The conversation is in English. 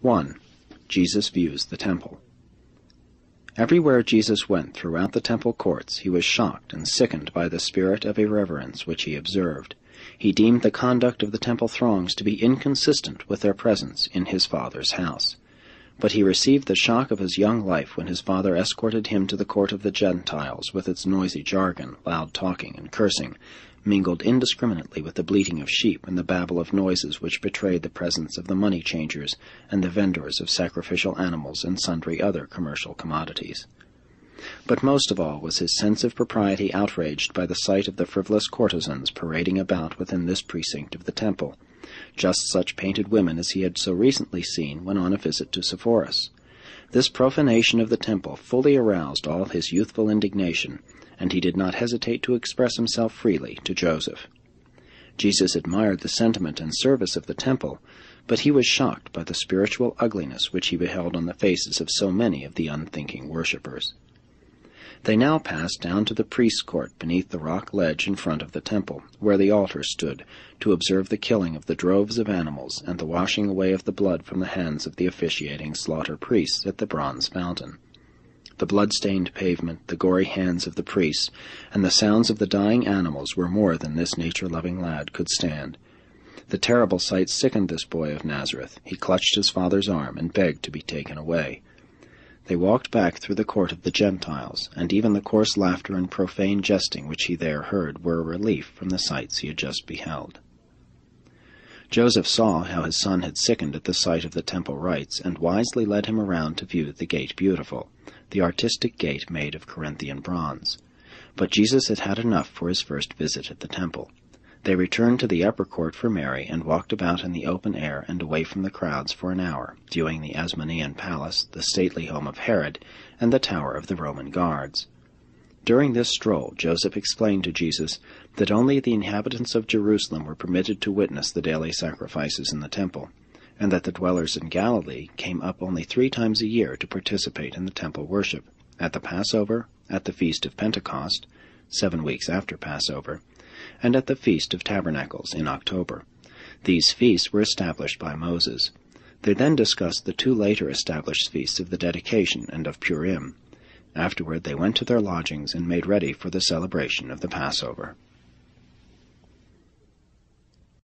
1. Jesus views the temple. Everywhere Jesus went throughout the temple courts, he was shocked and sickened by the spirit of irreverence which he observed. He deemed the conduct of the temple throngs to be inconsistent with their presence in his Father's house. But he received the shock of his young life when his Father escorted him to the court of the Gentiles, with its noisy jargon, loud talking, and cursing, mingled indiscriminately with the bleating of sheep and the babble of noises which betrayed the presence of the money-changers and the vendors of sacrificial animals and sundry other commercial commodities. But most of all was his sense of propriety outraged by the sight of the frivolous courtesans parading about within this precinct of the temple, just such painted women as he had so recently seen when on a visit to Sepphoris. This profanation of the temple fully aroused all his youthful indignation, and he did not hesitate to express himself freely to Joseph. Jesus admired the sentiment and service of the temple, but he was shocked by the spiritual ugliness which he beheld on the faces of so many of the unthinking worshippers. They now passed down to the priest's court beneath the rock ledge in front of the temple, where the altar stood, to observe the killing of the droves of animals and the washing away of the blood from the hands of the officiating slaughter priests at the bronze fountain. The blood-stained pavement, the gory hands of the priests, and the sounds of the dying animals were more than this nature-loving lad could stand. The terrible sight sickened this boy of Nazareth. He clutched his father's arm and begged to be taken away. They walked back through the court of the Gentiles, and even the coarse laughter and profane jesting which he there heard were a relief from the sights he had just beheld. Joseph saw how his son had sickened at the sight of the temple rites, and wisely led him around to view the Gate Beautiful, the artistic gate made of Corinthian bronze. But Jesus had had enough for his first visit at the temple. They returned to the upper court for Mary, and walked about in the open air and away from the crowds for an hour, viewing the Asmonean palace, the stately home of Herod, and the tower of the Roman guards. During this stroll, Joseph explained to Jesus that only the inhabitants of Jerusalem were permitted to witness the daily sacrifices in the temple, and that the dwellers in Galilee came up only 3 times a year to participate in the temple worship, at the Passover, at the Feast of Pentecost, 7 weeks after Passover, and at the Feast of Tabernacles in October. These feasts were established by Moses. They then discussed the 2 later established feasts of the Dedication and of Purim. Afterward they went to their lodgings and made ready for the celebration of the Passover.